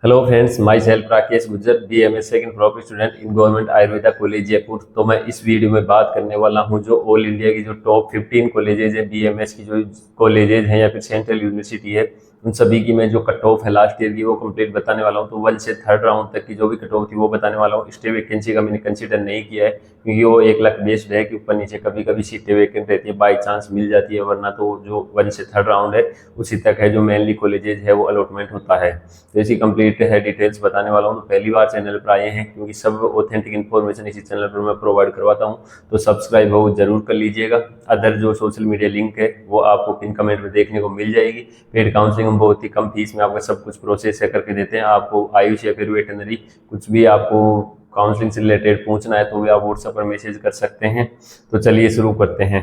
Hello friends, my self Rakesh Gujjar, BMS second profit student in government Ayurveda college Jaipur. तो मैं इस video में बात करने वाला हूं जो ऑल इंडिया की जो टॉप 15 कॉलेजेज है, BMS की जो कॉलेजेज हैं या फिर सेंट्रल यूनिवर्सिटी है, उन सभी की मैं जो कट ऑफ है लास्ट ईयर की वो कंप्लीट बताने वाला हूं। तो 1 से 3rd राउंड तक की जो भी कट ऑफ थी वो बताने वाला हूं। स्टे वैकेंसी का मैंने कंसिडर नहीं किया है क्योंकि वो 1 लाख बेस्ड है कि ऊपर नीचे कभी कभी सीटें वैकेंट रहती है, बाई चांस मिल जाती है, वरना तो जो 1 से 3rd राउंड है उसी तक है जो मेनली कॉलेजेज है वो अलॉटमेंट होता है। तो इसी कंप्लीट है डिटेल्स बताने वाला हूँ। तो पहली बार चैनल पर आए हैं क्योंकि सब ऑथेंटिक इन्फॉर्मेशन इसी चैनल पर मैं प्रोवाइड करवाता हूँ, तो सब्सक्राइब हो जरूर कर लीजिएगा। अदर जो सोशल मीडिया लिंक है वो आपको पिन कमेंट में देखने को मिल जाएगी। पेड काउंसलिंग हम बहुत ही कम फीस में आपका सब कुछ प्रोसेस करके देते हैं। आपको आयुष या फिर वेटनरी कुछ भी आपको काउंसलिंग से रिलेटेड पूछना है तो भी आप व्हाट्सएप पर मैसेज कर सकते हैं। तो चलिए शुरू करते हैं।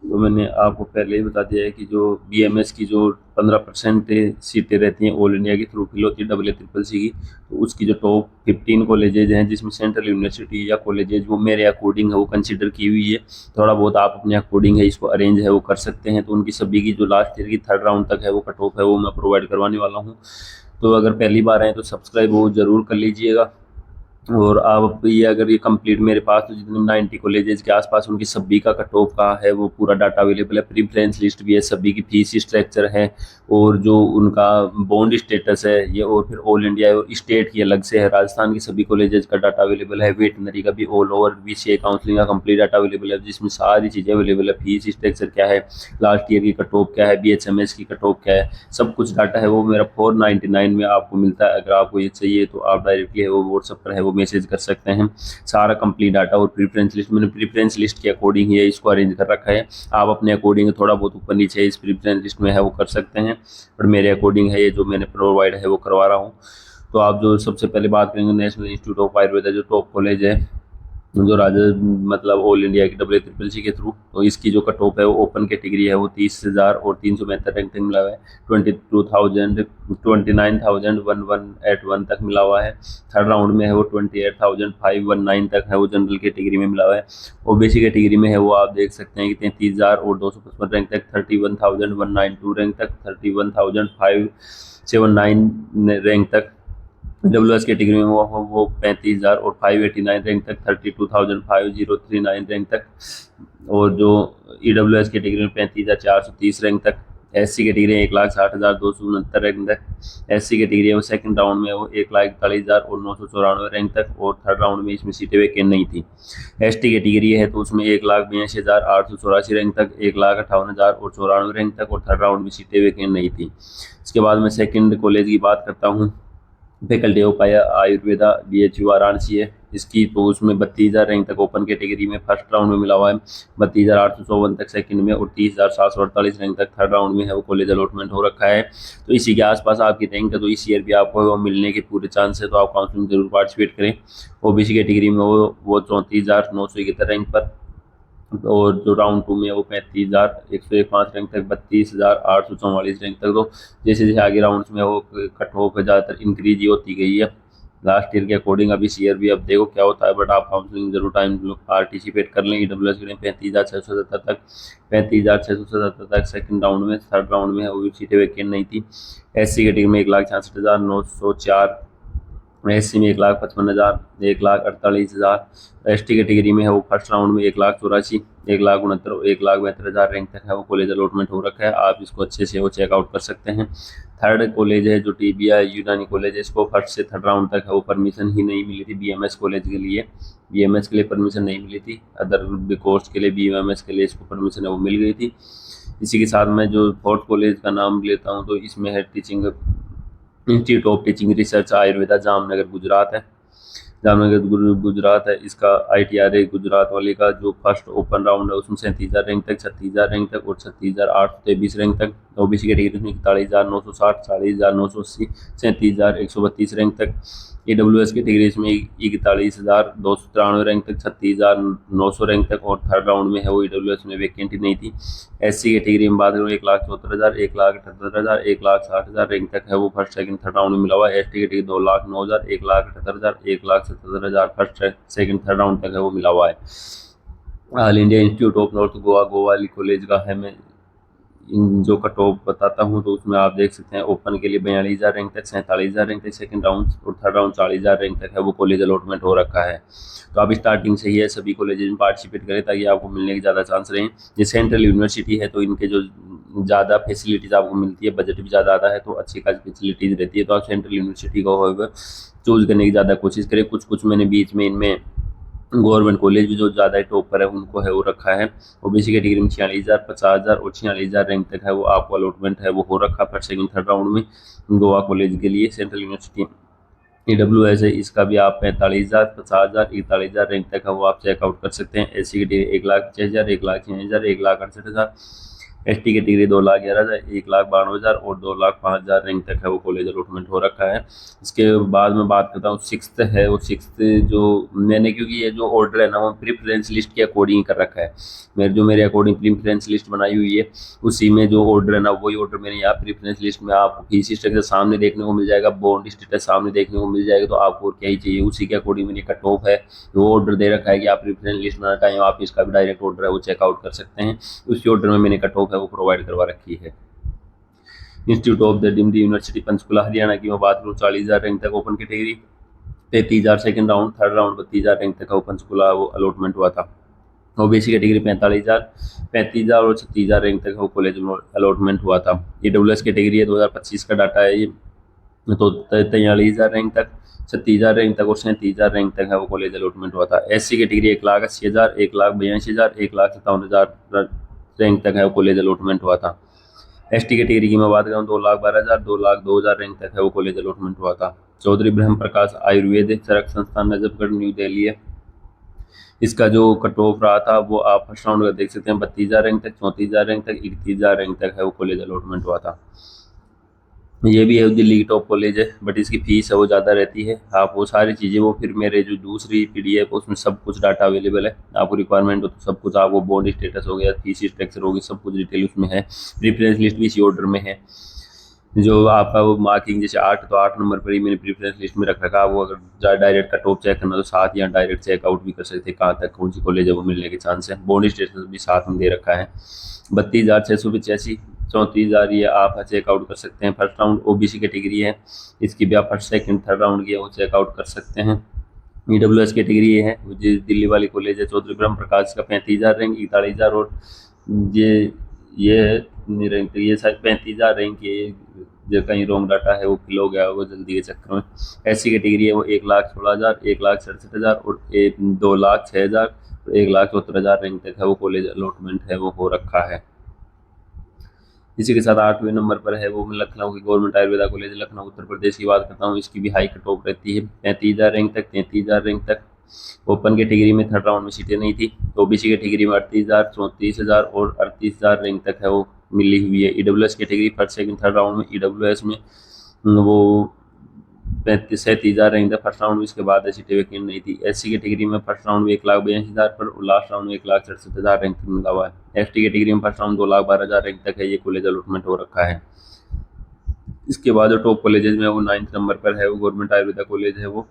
तो मैंने आपको पहले ही बता दिया है कि जो BMS की जो 15% सीटें रहती हैं ऑल इंडिया की थ्रू फिल होती है AACCC की, तो उसकी जो टॉप 15 कॉलेजेज हैं जिसमें सेंट्रल यूनिवर्सिटी या कॉलेजेज वो मेरे अकॉर्डिंग है वो कंसिडर की हुई है। थोड़ा बहुत आप अपने अकॉर्डिंग है इसको अरेंज है वो कर सकते हैं। तो उनकी सभी की जो लास्ट ईयर की 3rd राउंड तक है वो कट ऑफ है वो मैं प्रोवाइड करवाने वाला हूँ। तो अगर पहली बार आए तो सब्सक्राइब वो ज़रूर कर लीजिएगा। और आप ये अगर ये कंप्लीट मेरे पास तो जितने 90 कॉलेजेस के आसपास उनकी सभी का कट ऑफ का है वो पूरा डाटा अवेलेबल है। प्रेफरेंस लिस्ट भी है, सभी की फीस स्ट्रक्चर है और जो उनका बॉन्ड स्टेटस है ये, और फिर ऑल इंडिया और स्टेट की अलग से है। राजस्थान की सभी कॉलेजेस का डाटा अवेलेबल है, वेटनरी का भी, ऑल ओवर BCA काउंसलिंग का कंप्लीट डाटा अवेलेबल है जिसमें सारी चीज़ें अवेलेबल है। फीस स्ट्रक्चर क्या है, लास्ट ईयर की कट ऑफ क्या है, BHMS की कट ऑफ क्या है, सब कुछ डाटा है वो मेरा 499 में आपको मिलता है। अगर आपको ये चाहिए तो आप डायरेक्टली है वो व्हाट्सएप पर है वो मैसेज कर सकते हैं। सारा कंप्लीट डाटा और प्रेफरेंस लिस्ट मैंने प्रेफरेंस लिस्ट के अकॉर्डिंग ही इसको अरेंज कर रखा है। आप अपने अकॉर्डिंग थोड़ा बहुत ऊपर नीचे इस प्रेफरेंस लिस्ट में है वो कर सकते हैं, पर मेरे अकॉर्डिंग है ये जो मैंने प्रोवाइड है वो करवा रहा हूँ। तो आप जो सबसे पहले बात करेंगे नेशनल इंस्टीट्यूट ऑफ आयुर्वेदा जो टॉप कॉलेज है जो राजा मतलब ऑल इंडिया की AACCC के थ्रू, तो इसकी जो कट ऑफ है वो ओपन कैटेगरी है वो 30,000 और 372 रैंक तक मिला हुआ है। 22,000 29,181 तक मिला हुआ है। 3rd राउंड में है वो 28,519 तक है वो जनरल कैटेगरी में मिला हुआ है। OBC कैटेगरी में है वो आप देख सकते हैं कि 33,000 और 255 रैंक तक, 31,192 रैंक तक, 31,579 रैंक तक। WS कैटेगरी में वो 35,000 और 589 रैंक तक, 32,5039 रैंक तक। और जो EWS कैटेगरी में 35,430 रैंक तक। SC कैटेगरी में 1,60,269 रैंक तक। SC कैटेगरी में सेकंड राउंड में वो 1,41,000 और 994 रैंक तक, और 3rd राउंड में इसमें सीटें वैकेंट नहीं थी। ST कैटेगरी है तो उसमें 1,82,884 रैंक तक, 1,58,000 और 94 रैंक तक, और 3rd राउंड में सीटें वैकेंट नहीं थी। इसके बाद मैं सेकेंड कॉलेज की बात करता हूँ। Faculty of Ayurveda BHU Varanasi है। इसकी तो उसमें 32,000 रैंक तक ओपन कैटेगरी में 1st राउंड में मिला हुआ है, 32,854 तक सेकंड में, और 30,748 रैंक तक 3rd राउंड में है वो कॉलेज अलॉटमेंट हो रखा है। तो इसी के आसपास आपकी रैंक है, तो इस ईयर भी आपको वो मिलने के पूरे चांस है, तो आप काउंसलिंग जरूर पार्टिसिपेट करें। OBC कैटेगरी में वो 34,971 रैंक पर, और जो राउंड 2 में वो 35,105 रैंक तक, 32,844 रैंक तक। तो जैसे जैसे आगे राउंड्स में वो कट ऑफ ज़्यादातर इंक्रीज ही होती गई है लास्ट ईयर के अकॉर्डिंग। अभी इस ईयर भी अब देखो क्या होता है, बट आप काउंसलिंग जरूर टाइम पार्टिसिपेट कर लें। EWS के लिए 35,670 तक, 35,670 तक सेकंड राउंड में। 3rd राउंड में वो सीटें वैकेंट नहीं थी। SC कैटेगरी में 1,66,904, SC में 1,55,000, 1,48,000। ST कैटेगरी में है वो 1st राउंड में 1,84,000, 1,69,000 और 1,72,000 रैंक तक है वो कॉलेज अलॉटमेंट हो रखा है। आप इसको अच्छे से वो चेकआउट कर सकते हैं। 3rd कॉलेज है जो TBI यूनानी कॉलेज है, इसको 1st से 3rd राउंड तक है वो परमिशन ही नहीं मिली थी BMS कॉलेज के लिए। BMS के लिए परमिशन नहीं मिली थी, अदर कोर्स के लिए BMS के लिए इसको परमिशन है वो मिल गई थी। इसी के साथ मैं जो 4th कॉलेज का नाम लेता हूँ तो इसमें है teaching institute of teaching research Ayurveda, Jamnagar Gujarat है। जामनगर गुजरात है। इसका ITRA गुजरात वाले का जो 1st ओपन राउंड है उसमें 37,000 रैंक तक, 36,000 रैंक तक और 36,823 रैंक तक। OBC कैटेगरी में 41,960, 40,980, 37,132 रैंक तक। AWS कैटेगरी में 41,293 रैंक तक, 36,900 रैंक तक, और 3rd राउंड में है वो EWS में वैकेंटी नहीं थी। SC कैटेगरी में बात करूँ 1,74,000, 1,78,000, 1,60,000 रैंक तक है वो 1st सेकंड 3rd राउंड में मिला हुआ है। ST category 2,09,000, 1,78,000, 1,77,000 1st second 3rd round तक है वो मिला हुआ है। All India institute of north Goa, Goa वाली कॉलेज का है मैं जो कट ऑफ बताता हूँ तो उसमें आप देख सकते हैं ओपन के लिए 42,000 रैंक तक, 47,000 रैंक तक सेकंड राउंड, और थर्ड राउंड 40,000 रैंक तक है वो कॉलेज अलॉटमेंट हो रखा है। तो आप स्टार्टिंग से ही है सभी कॉलेज में पार्टिसिपेट करें ताकि आपको मिलने के ज़्यादा चांस रहें। ये सेंट्रल यूनिवर्सिटी है तो इनके जो ज़्यादा फैसिलिटीज़ आपको मिलती है, बजट भी ज़्यादा आता है तो अच्छी खासी फैसिलिटीज़ रहती है। तो आप सेंट्रल यूनिवर्सिटी को चूज़ करने की ज़्यादा कोशिश करें। कुछ मैंने बीच में इनमें गवर्नमेंट कॉलेज भी जो ज़्यादा टॉप पर है उनको है वो रखा है। ओबीसी कैटेगरी में 46,000, 50,000 और 46,000 रैंक तक है वो आपको अलॉटमेंट है वो हो रखा फर्स्ट सेकंड थर्ड राउंड में गोवा कॉलेज के लिए। सेंट्रल यूनिवर्सिटी EWS है, इसका भी आप 45,000, 50,000, 41,000 रैंक तक है वो आप चेकआउट कर सकते हैं। SC कैटेगरी 1,06,000, 1,06,000, 1,68,000, ST कैटेगरी 2,11,000, 1,92,000 और 2,05,000 रैंक तक है वो कॉलेज अलॉटमेंट हो रखा है। इसके बाद मैं बात करता हूँ सिक्स्थ है, और सिक्स्थ जो मैंने, क्योंकि ये जो ऑर्डर है ना वो प्रेफरेंस लिस्ट के अकॉर्डिंग कर रखा है, मेरे अकॉर्डिंग प्रेफरेंस लिस्ट बनाई हुई है, उसी में जो ऑर्डर है ना वही ऑर्डर मैंने यहाँ प्रेफरेंस लिस्ट में आपको फीस स्ट्रक्चर सामने देखने को मिल जाएगा, बॉन्ड स्टेटस सामने देखने को मिल जाएगा। तो आपको और क्या ही चाहिए, उसी के अकॉर्डिंग मेरी कट ऑफ है वो ऑर्डर दे रखा है कि आप प्रेफरेंस लिस्ट बनाना चाहें आप इसका भी डायरेक्ट ऑर्डर है वो चेकआउट कर सकते हैं। उसी ऑर्डर में मैंने कट ऑफ है वो प्रोवाइड करवा रखी है। Institute of the deemed university Panchkula Haryana की मैं बात करूँ 40,000 रैंक तक open category, 33,000 second round, third round 32,000 rank तक वो पंचकुला वो अलॉटमेंट हुआ था। ओबीसी कैटेगरी 35,000 और 36,000 रैंक तक वो कॉलेज में अलॉटमेंट हुआ था। EWS कैटेगरी है 2025 का डाटा है ये, तो 43,000 रैंक तक, 36,000 रैंक तक और 37,000 रैंक तक है वो कॉलेज अलॉटमेंट हुआ था। SC कैटेगरी 1,80,000, 1,82,000, 1,57,000 रैंक तक है वो कॉलेज अलॉटमेंट हुआ था। ST कैटेगरी की मैं बात करूँ 2,12,000, 2,02,000 रैंक तक है वो कॉलेज अलॉटमेंट हुआ था। चौधरी ब्रह्म प्रकाश आयुर्वेद चरक संस्थान नजफगढ़ न्यू दिल्ली है, इसका जो कट ऑफ रहा था वो आप फर्स्ट राउंड का देख सकते हैं 32,000 रैंक तक, 34,000 रैंक तक, 31,000 रैंक तक है वो कॉलेज अलॉटमेंट हुआ था। ये भी है दिल्ली की टॉप कॉलेज है, बट इसकी फीस है वो ज़्यादा रहती है। आप वो सारी चीज़ें वो फिर मेरे जो दूसरी PDF उसमें सब कुछ डाटा अवेलेबल है, आपको रिक्वायरमेंट हो तो सब कुछ आपको बॉन्ड स्टेटस हो गया, फीस स्ट्रक्चर होगी, सब कुछ डिटेल उसमें है। प्रेफरेंस लिस्ट भी इसी ऑर्डर में है। जो आपका वो मार्किंग जैसे 8 तो 8 नंबर पर ही मैंने प्रेफरेंस लिस्ट में रख रखा है। वो अगर डायरेक्ट कट ऑफ चेक करना तो साथ या डायरेक्ट चेकआउट भी कर सकते हैं कहाँ तक कौन सी कॉलेज है वो मिलने के चांस है। बॉन्ड स्टेटस भी साथ में दे रखा है। 32,685, 34,000 ये आप चेकआउट कर सकते हैं। फर्स्ट राउंड OBC कैटेगरी है, इसकी भी आप फर्स्ट सेकंड थर्ड राउंड की है वो चेकआउट कर सकते हैं। EWS कैटेगरी ये है, जो दिल्ली वाली कॉलेज है, चौधरी ब्रह्म प्रकाश का 35,000 रैंक, 41,000 और ये रैंक ये शायद 35,000 रैंक ये जो कहीं रॉन्ग डाटा है वो फिल हो गया होगा जल्दी के चक्कर में। SC कैटेगरी है वो 1,16,000, 1,67,000 और 2,06,000 और 1,74,000 रैंक तक है वो कॉलेज अलॉटमेंट है वो हो रखा है। इसी के साथ 8वें नंबर पर है वो लखनऊ की गवर्नमेंट आयुर्वेदा कॉलेज लखनऊ उत्तर प्रदेश की बात करता हूँ। इसकी भी हाई कट ऑफ रहती है 35,000 रैंक तक, 33,000 रैंक तक। ओपन कैटेगरी में थर्ड राउंड में सीटें नहीं थी। OBC कैटेगरी में 38,000, 34,000 और 38,000 रैंक तक है वो मिली हुई है। EWS category first second third round में EWS में वो 37,000 रैंक तक फर्स्ट राउंड में, इसके बाद सीटें वैकेंट नहीं थी। SC कैटेगरी में फर्स्ट राउंड में 1,82,000 पर और लास्ट राउंड में 1,67,000 रैंक तक मिला हुआ है। ST कैटेगरी में फर्स्ट राउंड 2,12,000 रैंक तक है ये कॉलेज अलॉटमेंट हो रखा है। इसके बाद जो टॉप कॉलेजेस में वो 9th नंबर पर है वो गवर्नमेंट आयुर्वेदा कॉलेज है वो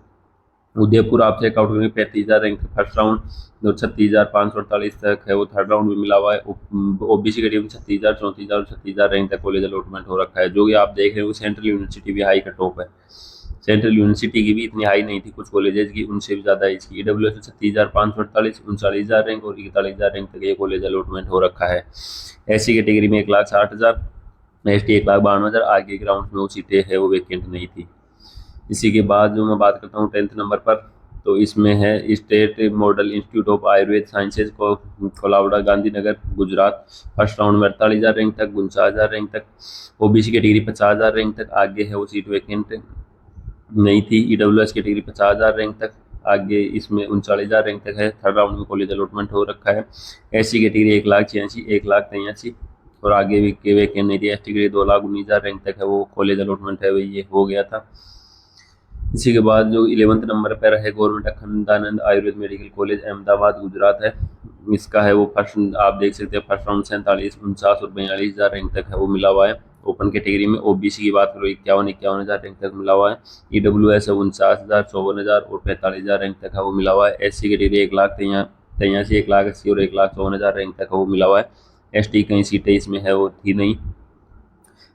उदयपुर। आप चेकआउट करेंगे 35,000 रैंक फर्स्ट राउंड और 36,548 तक है वो थर्ड राउंड में मिला हुआ है। OBC कैटेगरी में 36,000, 34,000 और 36,000 रैंक तक कॉलेज अलॉटमेंट हो रखा है। जो कि आप देख रहे हो सेंट्रल यूनिवर्सिटी भी हाई कट ऑफ है। सेंट्रल यूनिवर्सिटी की भी इतनी हाई नहीं थी, कुछ कॉलेजेस की उनसे भी ज़्यादा इसकी। EWS में 36,548, 39,000 रैंक और 41,000 रैंक तक ये कॉलेज अलॉटमेंट हो रखा है। SC कैटेगरी में 1,60,000, ST 1,92,000, आगे ग्राउंड में वो सीटें है वो वैकेंट नहीं थी। इसी के बाद जो मैं बात करता हूँ 10th नंबर पर, तो इसमें है state model institute of Ayurveda sciences को कोलावड़ा गांधीनगर गुजरात। फर्स्ट राउंड में 48,000 रैंक तक, 49,000 रैंक तक। OBC कैटेगरी 50,000 रैंक तक, आगे है वो सीट वैकेंट नहीं थी। EWS कैटेगरी 50,000 रैंक तक, आगे इसमें 39,000 रैंक तक है। थर्ड राउंड में कॉलेज अलॉटमेंट हो रखा है। SC कैटेगरी 1,86,000, 1,83,000 और आगे भी के वैकेंट नहीं थी। ST कैटेगरी 2,19,000 रैंक तक है वो कॉलेज अलॉटमेंट है वो ये हो गया था। इसी के बाद जो 11th नंबर पर है government Akhandanand Ayurveda medical college Ahmedabad Gujarat है। इसका है वो फर्स्ट आप देख सकते हैं फर्स्ट राउंड 47, 49 और 42,000 रैंक तक है वो मिला हुआ है। ओपन कैटेगरी में OBC की बात करो 51,000 रैंक तक मिला हुआ है। EWS है 49,000, 54,000 और 45,000 रैंक तक है वो मिला हुआ है। SC कैटेगरी 1,83,000, 1,80,000 और 1,54,000 रैंक तक है वो मिला हुआ है। ST कहीं सीटें इसमें है वो थी नहीं।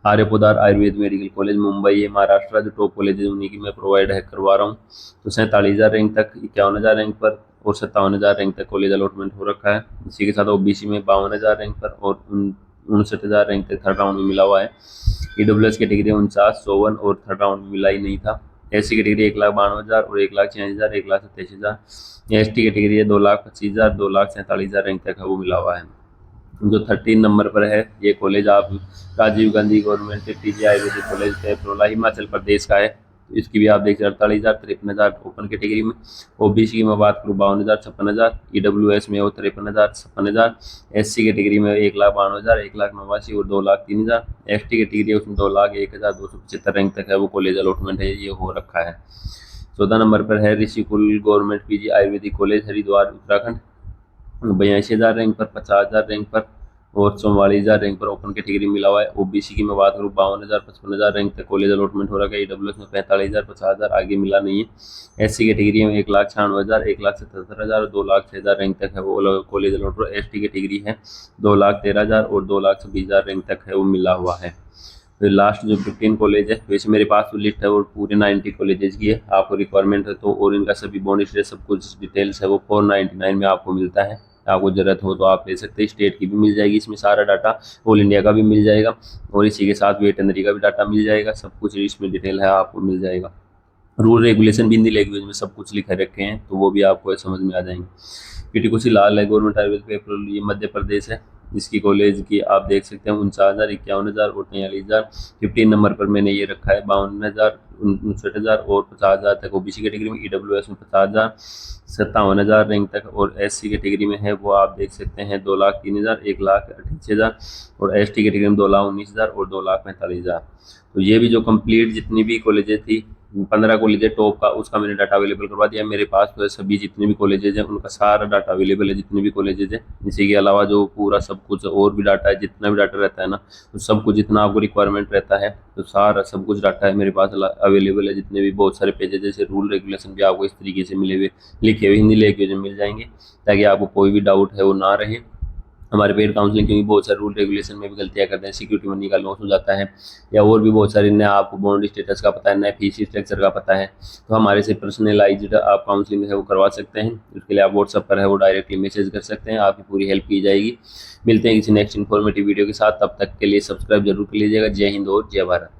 आर्य पोदार आयुर्वेद मेडिकल कॉलेज मुंबई है महाराष्ट्र, जो टॉप कॉलेज है उन्हीं की मैं प्रोवाइड है करवा रहा हूँ। तो 47,000 रैंक तक, 51,000 रैंक पर और 57,000 रैंक तक कॉलेज अलॉटमेंट हो रखा है। इसी के साथ OBC में 52,000 रैंक पर और 59,000 रैंक तक थर्ड राउंड में मिला हुआ है। EWS कैटेगरी 49, 51 और थर्ड राउंड में मिला ही नहीं था। SC कैटेगरी 1,92,000 और 1,86,000, 1,87,000। ST कैटेगरी है 2,25,000, 2,47,000 रैंक तक है वो मिला हुआ है। जो 13 नंबर पर है ये कॉलेज आप Rajiv Gandhi government TG ayurvedic college Paprola Himachal Pradesh का है। तो इसकी भी आप देख सकते 48,000, 53,000 ओपन कैटेगरी में। OBC की मैं बात करूँ 52,000, 56,000। EWS में वो 53,000, 56,000। SC कैटेगरी में 1,92,000, 1,89,000 और 2,03,000। ST कैटेगरी है उसमें 2,01,275 रैंक तक है वो कॉलेज अलॉटमेंट है ये हो रखा है। 14 नंबर पर है Rishikul government PG Ayurvedic college Haridwar Uttarakhand, 82,000 rank पर, 50,000 रैंक पर और 44,000 रैंक पर ओपन कैटेगरी मिला हुआ है। OBC की मैं बात करूँ 52,000, 55,000 रैंक तक कॉलेज अलॉटमेंट हो रहा है। EWS में 45,000, 50,000 आगे मिला नहीं है। SC कैटेगरी में 1,96,000, 1,77,000 और 2,06,000 रैंक तक है वो कॉलेज अलॉट। ST कैटेगरी है 2,13,000 और 2,26,000 रैंक तक है वो मिला हुआ है। फिर लास्ट जो 15 कॉलेज है, वैसे मेरे पास जो लिस्ट है वो पूरे 90 कॉलेजेस की है। आपको रिक्वायरमेंट है तो और इनका सभी बॉन्ड स्टेट सब कुछ डिटेल्स है वो 499 में आपको मिलता है। आपको ज़रूरत हो तो आप ले सकते हैं। स्टेट की भी मिल जाएगी इसमें सारा डाटा, ऑल इंडिया का भी मिल जाएगा और इसी के साथ वेटनरी का भी डाटा मिल जाएगा। सब कुछ इसमें डिटेल है आपको मिल जाएगा। रूल रेगुलेशन भी हिंदी लैंग्वेज में सब कुछ लिखे रखे हैं तो वो भी आपको समझ में आ जाएंगे। PTKC लाल है गवर्नमेंट आयुर्वेद पेपर, ये मध्य प्रदेश है। इसकी कॉलेज की आप देख सकते हैं 49,000, 51,000 और 43,000। 15 नंबर पर मैंने ये रखा है 52,000, 59,000 और 50,000 तक। OBC कैटेगरी में EWS में 50,000, 57,000 रैंक तक और SC कैटेगरी में है वो आप देख सकते हैं 2,03,000, 1,88,000 और ST कैटेगरी में 2,19,000 और 2,45,000। तो ये भी जो कंप्लीट जितनी भी कॉलेजेस थी 15 कॉलेज टॉप का, उसका मैंने डाटा अवेलेबल करवा दिया। मेरे पास तो सभी जितने भी कॉलेजेज हैं उनका सारा डाटा अवेलेबल है, जितने भी कॉलेजेज हैं। इसी के अलावा जो पूरा सब कुछ और भी डाटा है, जितना भी डाटा रहता है ना, तो सब कुछ जितना आपको रिक्वायरमेंट रहता है तो सारा सब कुछ डाटा है मेरे पास अवेलेबल है। जितने भी बहुत सारे पेजेस जैसे रूल रेगुलेशन भी आपको इस तरीके से मिले हुए लिखे हुए हिंदी लैंग्वेज में मिल जाएंगे ताकि आपको कोई भी डाउट है वो ना रहे। हमारे पेड काउंसलिंग क्योंकि बहुत सारे रूल रेगुलेशन में भी गलतियां करते हैं, सिक्योरिटी मनी का लॉस हो जाता है या और भी बहुत सारे, नया आपको बॉन्ड स्टेटस का पता है, नया फीस स्ट्रक्चर का पता है, तो हमारे से पर्सनलाइज्ड आप काउंसलिंग है वो करवा सकते हैं। उसके लिए आप व्हाट्सएप पर है वो डायरेक्टली मैसेज कर सकते हैं, आपकी पूरी हेल्प की जाएगी। मिलते हैं किसी नेक्स्ट इन्फॉर्मेटिव वीडियो के साथ, तब तक के लिए सब्सक्राइब जरूर कर लीजिएगा। जय हिंद और जय भारत।